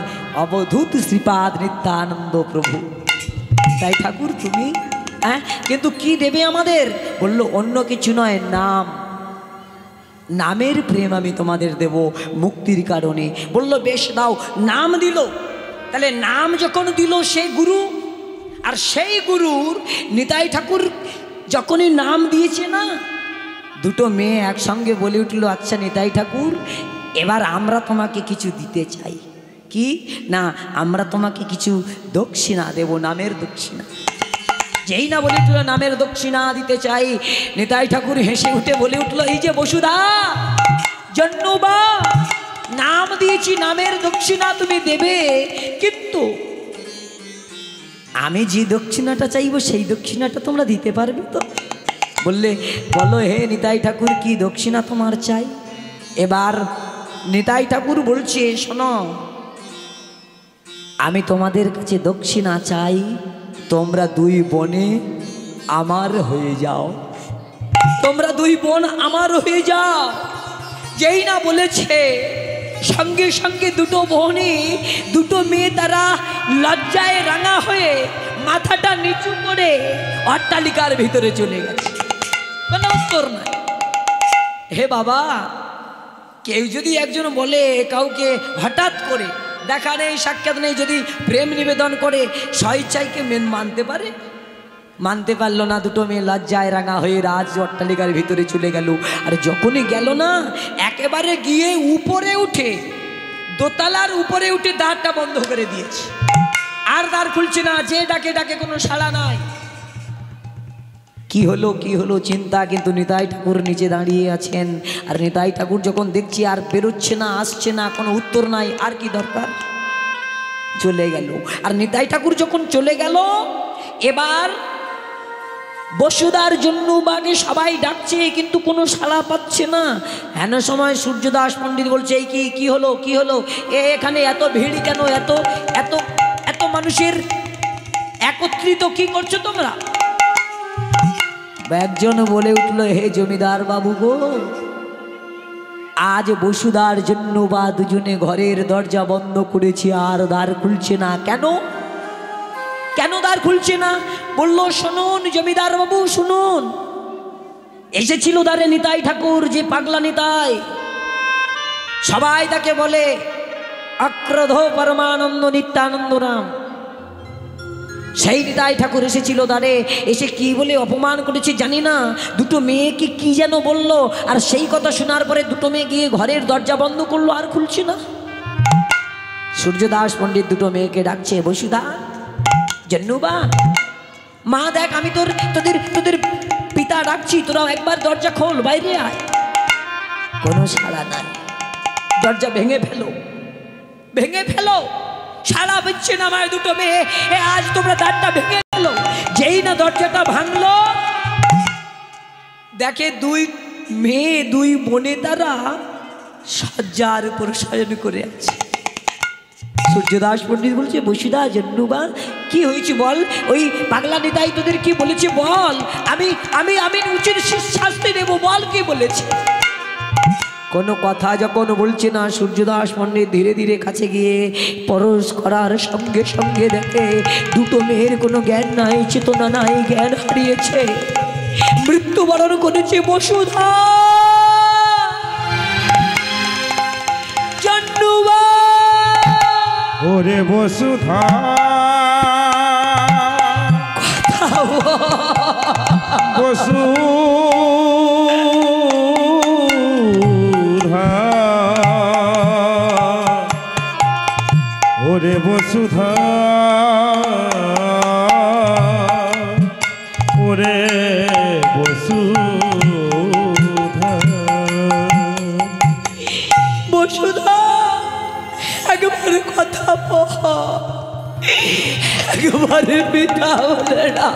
অবধূত শ্রীপাদ নিত্যানন্দ প্রভু। তাই ঠাকুর তুমি কিন্তু কি দেবে আমাদের? বলল অন্য কিছু নয়, নাম, নামের প্রেম আমি তোমাদের দেব মুক্তির কারণে। বলল বেশ দাও। নাম দিল। তাহলে নাম যখন দিল সে গুরু, আর সেই গুরুর নিতাই ঠাকুর যখনই নাম দিয়েছে না, দুটো মেয়ে একসঙ্গে বলে উঠল আচ্ছা নিতাই ঠাকুর, এবার আমরা তোমাকে কিছু দিতে চাই। কি না, আমরা তোমাকে কিছু দক্ষিণা দেব, নামের দক্ষিণা। যেই না বলে উঠল নামের দক্ষিণা দিতে চাই, নিতাই ঠাকুর হেসে উঠে বলে উঠল এই যে বসুধা জন্য বা নাম দিয়েছি, নামের দক্ষিণা তুমি দেবে, কিন্তু আমি যে দক্ষিণাটা চাইবো সেই দক্ষিণাটা তোমরা দিতে পারবে তো? বললে বলো হে নিতাই ঠাকুর কি দক্ষিণা তোমার চাই? এবার নিতাই ঠাকুর বলছে শোনো, আমি তোমাদের কাছে দক্ষিণা চাই, তোমরা দুই বোনে আমার হয়ে যাও, তোমরা দুই বোন আমার হয়ে যাও। যেই না বলেছে সঙ্গে সঙ্গে দুটো বোনই, দুটো মেয়ে তারা লজ্জায় রাঙা হয়ে মাথাটা নিচু করে অট্টালিকার ভিতরে চলে গেছে। কোনো উত্তর নাই। হে বাবা, কেউ যদি একজন বলে কাউকে হঠাৎ করে দেখা নেই, সাক্ষাৎ নেই, যদি প্রেম নিবেদন করে স্বইচ্ছাইকে মেন মানতে পারে? মানতে পারলো না। দুটো মেয়ে লজ্জায় রাঙা হয়ে রাজ অট্টালিকার ভিতরে চলে গেল। আর যখনই গেল না, একেবারে গিয়ে উপরে উঠে, দোতলার উপরে উঠে দ্বারটা বন্ধ করে দিয়েছে। আর দ্বার খুলছে না, যে ডাকে ডাকে কোনো সাড়া নাই। কি হলো কি হলো চিন্তা, কিন্তু নিতাই ঠাকুর নিচে দাঁড়িয়ে আছেন। আর নিতাই ঠাকুর যখন দেখছি আর বেরোচ্ছে না, আসছে না, কোনো উত্তর নাই, আর কি দরকার, চলে গেল। আর নিতাই ঠাকুর যখন চলে গেল, এবার বসুদার জন্য বাগে সবাই ডাকছে, কিন্তু কোনো সাড়া পাচ্ছে না। হেন সময় সূর্যদাস পণ্ডিত বলছে এই কি হলো কি হলো, এখানে এত ভিড় কেন, এত এত এত মানুষের একত্রিত কি করছো তোমরা? একজন বলে উঠল হে জমিদার বাবু গো, আজ বসুদার জন্য বা দুজনে ঘরের দরজা বন্ধ করেছি, আর দ্বার খুলছে না। কেন কেন দ্বার খুলছে না? বলল শুনুন জমিদার বাবু শুনুন, এসেছিল দ্বারে নিতাই ঠাকুর, যে পাগলা নিতাই, সবাই তাকে বলে অক্রোধ পরমানন্দ নিত্যানন্দ রাম। সেই নিতাই ঠাকুর এসেছিল দ্বারে, এসে কি বলে অপমান করেছে জানি না, দুটো মেয়েকে কি যেন বলল, আর সেই কথা শোনার পরে দুটো মেয়ে গিয়ে ঘরের দরজা বন্ধ করলো, আর খুলছে না। সূর্যদাস পণ্ডিত দুটো মেয়েকে ডাকছে, বসুধা জন্নুবা, মা দেখ আমি তোদের পিতা নিতা ডাকছি, তোরাও একবার দরজা খোল, বাইরে আয়। কোনো সাড়া নাই। দরজা ভেঙে ফেলো, ভেঙে ফেলো। সাড়া পাচ্ছে না আমার দুটো মেয়ে। আজ তোমরা দ্বারটা ভেঙে ফেলো। যেই না দরজাটা ভাঙলো, দেখে দুই মেয়ে, দুই বোনে তারা সজ্জার উপর শয়ন করে আছে। সূর্যদাস পণ্ডিত বলছে, বসুদা জন্নুবা কি হয়েছে বল? ওই পাগলা নিতাই তোদের কি বলেছে বল? আমি আমি আমি উচিত শাস্তি দেব, বল কি বলেছে? কোনো কথা যখন বলছে না, সূর্যদাস পণ্ডিত ধীরে ধীরে কাছে গিয়ে পরশ করার সঙ্গে সঙ্গে দেখে দুটো মেয়ের কোনো জ্ঞান নাই, চেতনা নাই, জ্ঞান হারিয়েছে, মৃত্যুবরণ করেছে। বসুধা জন্নুবা, ওরে বসুধা বসুধা, ওরে বসুধা, ওরে বসুধা, বসুধা একবারে কথা বল, একবারে পিতা বলে না।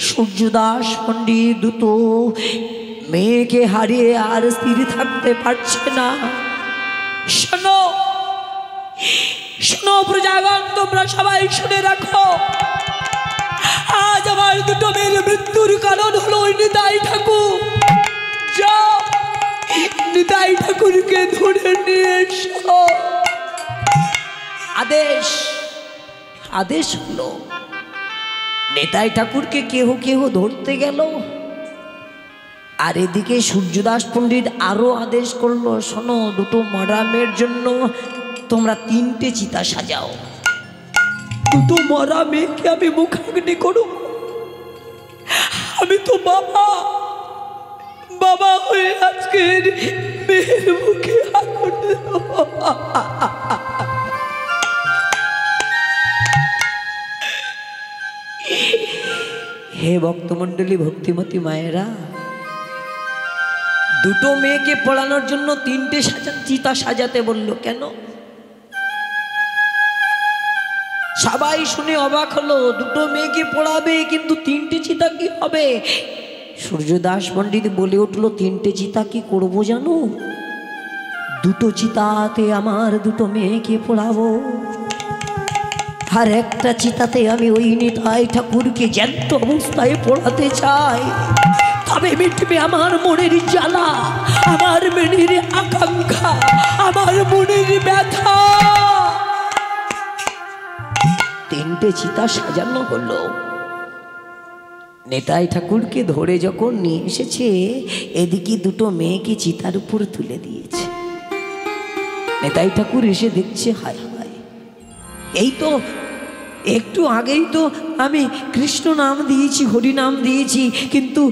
সূর্যদাস পণ্ডিত দুটো মেয়েকে হারিয়ে আর স্থির থাকতে পারছে না। শোনো শোনো প্রজাগণ, তোমরা সবাই শুনে রাখো, আজ আমার দুটো মেয়ের মৃত্যুর কারণ হলো ওই নিতাই ঠাকুর। যাও নিতাই ঠাকুরকে ধরে নিয়ে এসো। আদেশ, আদেশ হলো। নিতাই ঠাকুরকে কেহ কেহ ধরতে গেল, আর এদিকে সূর্যদাস পণ্ডিত আরো আদেশ করলো, শোনো দুটো মরামের জন্য তোমরা 3টে চিতা সাজাও। দুটো মরা মেয়েকে আমি মুখাগ্নি করব। আমি তো বাবা, বাবা হয়ে আজকের মেয়ের মুখে আগুন দেব। হে ভক্তমণ্ডলী, ভক্তিমতী মায়েরা, দুটো মেয়েকে পড়ানোর জন্য 3টে চিতা সাজাতে বলল কেন? সবাই শুনে অবাক হলো, দুটো মেয়েকে পড়াবে কিন্তু 3টে চিতা কি হবে? সূর্যদাস পণ্ডিত বলে উঠলো, 3টে চিতা কি করবো জানো? দুটো চিতাতে আমার দুটো মেয়েকে পড়াবো, আর একটা চিতাতে আমি ওই নিতাই ঠাকুরকে জ্যান্ত অবস্থায় পড়াতে চাই। তবে মিটবে আমার মনের জ্বালা, আমার মনের আকাঙ্ক্ষা, আমার মনের ব্যথা। 3টে চিতা সাজানো হলো। নিতাই ঠাকুরকে ধরে যখন নিয়ে এসেছে, এদিকে দুটো মেয়েকে চিতার উপর তুলে দিয়েছে। নিতাই ঠাকুর এসে দেখছে, হায় হায়, এই তো একটু আগেই তো আমি কৃষ্ণ নাম দিয়েছি, হরি নাম দিয়েছি, কিন্তু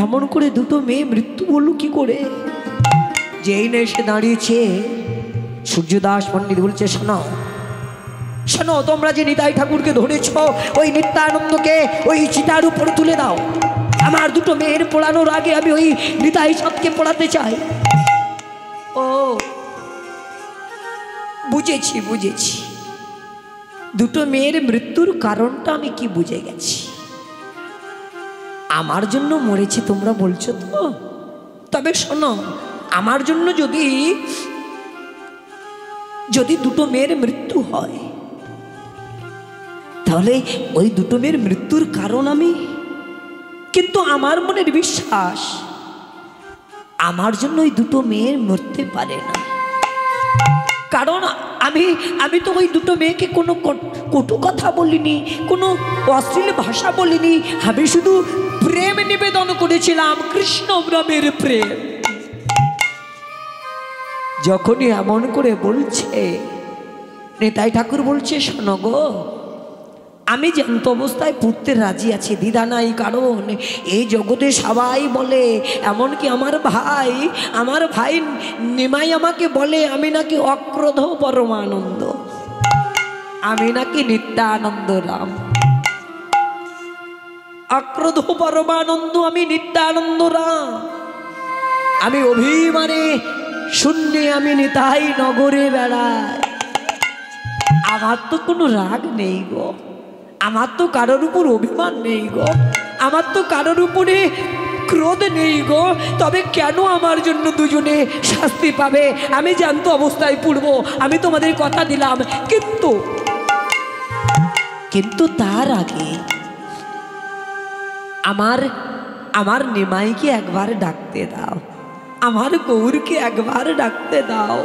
এমন করে দুটো মেয়ে মৃত্যু বলল কি করে? যেই না এসে দাঁড়িয়েছে, সূর্যদাস পণ্ডিত বলছে, শোনো শোনো, তোমরা যে নিতাই ঠাকুরকে ধরেছ, ওই নিত্যানন্দকে ওই চিতার উপর তুলে দাও। আমার দুটো মেয়ের পড়ানোর আগে আমি ওই নিতাই চাঁদকে পড়াতে চাই। ও বুঝেছি, বুঝেছি, দুটো মেয়ের মৃত্যুর কারণটা আমি কি বুঝে গেছি। আমার জন্য মরেছে তোমরা বলছো তো? তবে শোনো, আমার জন্য যদি যদি দুটো মেয়ের মৃত্যু হয়, তাহলে ওই দুটো মেয়ের মৃত্যুর কারণ আমি। কিন্তু আমার মনের বিশ্বাস, আমার জন্য ওই দুটো মেয়ের মরতে পারে না। কারণ আমি তো ওই দুটো মেয়েকে কোনো কটু কথা বলিনি, কোনো অশ্লীল ভাষা বলিনি। আমি শুধু প্রেম নিবেদন করেছিলাম, কৃষ্ণ প্রেমের প্রেম। যখনই এমন করে বলছে, নিতাই ঠাকুর বলছে, শোনো গো, আমি জ্যান্ত অবস্থায় পড়তে রাজি আছি, দ্বিধা নাই। কারণ এই জগতে সবাই বলে, এমনকি আমার ভাই নিমাই আমাকে বলে, আমি নাকি অক্রোধ পরমানন্দ, আমি নাকি নিত্যানন্দ রাম। আক্রোধ পরমানন্দ, আমি নিত্যানন্দ রাম। আমি অভিমানে শূন্যে আমি নিতাই নগরে বেড়াই। আমার তো কোনো রাগ নেই গো, আমার তো কারোর উপর অভিমান নেই গো, আমার তো কারোর উপরে ক্রোধ নেই গো। তবে কেন আমার জন্য দুজনে শাস্তি পাবে? আমি জ্যান্ত অবস্থায় পড়ব, আমি তোমাদের কথা দিলাম। কিন্তু তার আগে আমার নিমাইকে একবার ডাকতে দাও, আমার গৌরকে একবার ডাকতে দাও।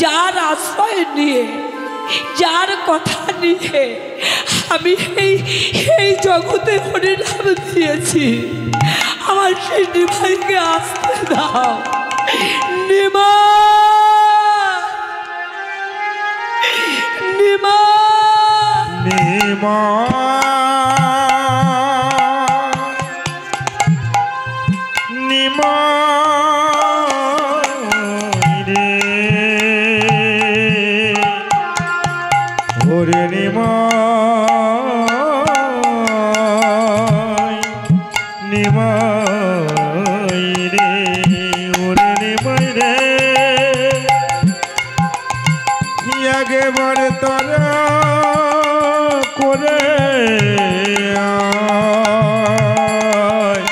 যার আশ্রয় নিয়ে, যার কথা নিয়ে আমি এই জগতে হরিনাম দিয়েছি, আমার সেই নিমাইকে আসতে দাও। নিমা, নিমা, নিমা, নিমা রে, ওরে নিমা, নিমা রে, ওরে নিমা রে, আগেবার তারা করে আয়,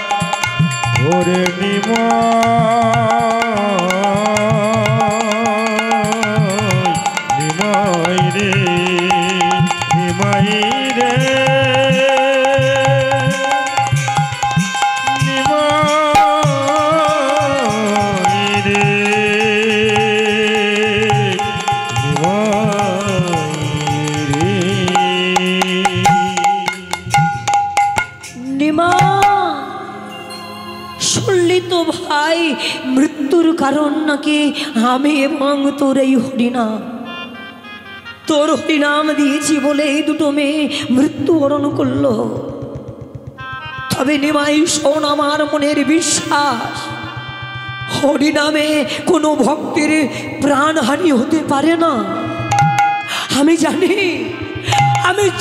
ওরে নিমাই রে, নিমাই রে, নিমাই রে, নিমা। শুনলি তো ভাই, মৃত্যুর কারণ নাকি আমি এবং তোর এই হরিনাম। তোর হরিনাম দিয়েছি বলে এই দুটো মেয়ে মৃত্যুবরণ করলো। তবে নিমাই শোন, আমার মনের বিশ্বাস, হরিনামে কোনো ভক্তের প্রাণহানি হতে পারে না। আমি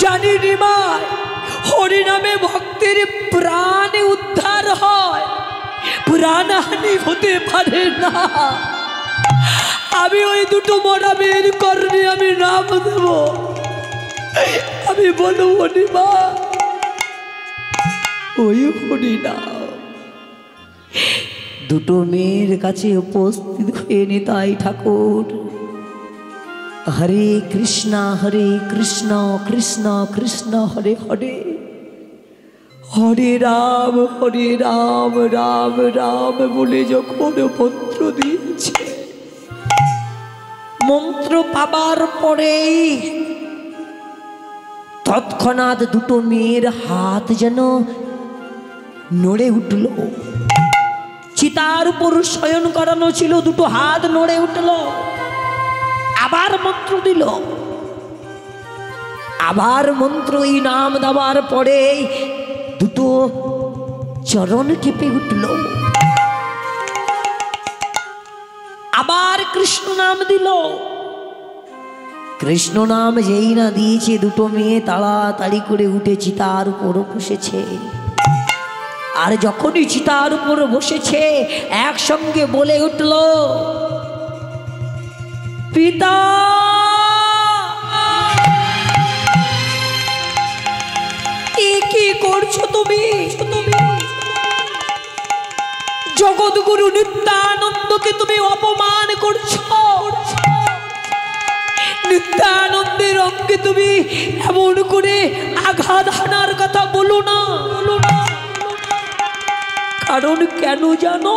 জানি নিমাই, হরিনামে ভক্তের প্রাণ উদ্ধার হয়, প্রাণহানি হতে পারে না। আমি ওই দুটো মরা মেয়ের কর্ণে আমি নাম দেব, আমি বলবো নিমা ওই হরিনাম। দুটো মেয়ের কাছে উপস্থিত হয়ে নিতাই ঠাকুর হরে কৃষ্ণ কৃষ্ণ কৃষ্ণ হরে হরে, হরে রাম রাম রাম বলে যখন মন্ত্র দিয়েছে, মন্ত্র পাবার পরেই তৎক্ষণাৎ দুটো মেয়ের হাত যেন নড়ে উঠল। চিতার উপর শয়ন করানো ছিল, দুটো হাত নড়ে উঠল। আবার মন্ত্র দিল, আবার মন্ত্র এই নাম দেওয়ার পরে দুটো চরণ কেঁপে উঠল। আবার কৃষ্ণ নাম দিল। কৃষ্ণ নাম যেই না দিয়েছে, দুটো মেয়ে তাড়াতাড়ি করে উঠে চিতার উপর বসেছে। আর যখনই চিতার উপর বসেছে, একসঙ্গে বলে উঠল, পিতা কি করছো তুমি? জগৎগুরু নিত্যানন্দকে তুমি অপমান করছো। নিত্যানন্দের অঙ্গে তুমি এমন করে আঘাত হানার কথা বলো না। কারণ কেন জানো?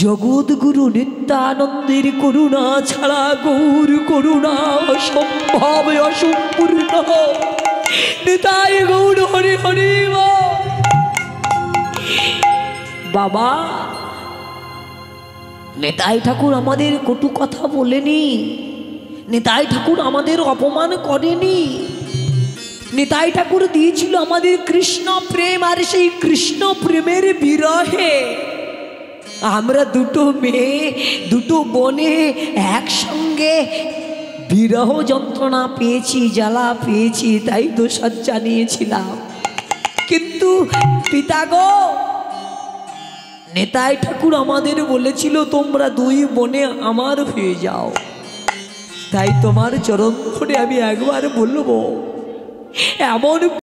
জগৎগুরু নিত্যানন্দের করুণা ছাড়া গৌর করুণা অসম্ভব, অসম্পূর্ণ। নিতাই গৌর হরি হরি। বাবা, নিতাই ঠাকুর আমাদের কটু কথা বলেনি, নিতাই ঠাকুর আমাদের অপমান করেনি। নিতাই ঠাকুর দিয়েছিল আমাদের কৃষ্ণ প্রেম, আর সেই কৃষ্ণ প্রেমের বিরহে আমরা দুটো মেয়ে, দুটো বোনে একসঙ্গে বিরহ যন্ত্রণা পেয়েছি, জ্বালা পেয়েছি, তাই তো শয্যা নিয়েছিলাম। কিন্তু পিতা গো, নেতাই ঠাকুর আমাদের বলেছিল তোমরা দুই বোনে আমার হয়ে যাও। তাই তোমার চরণ ধরে আমি একবার বলবো, এমন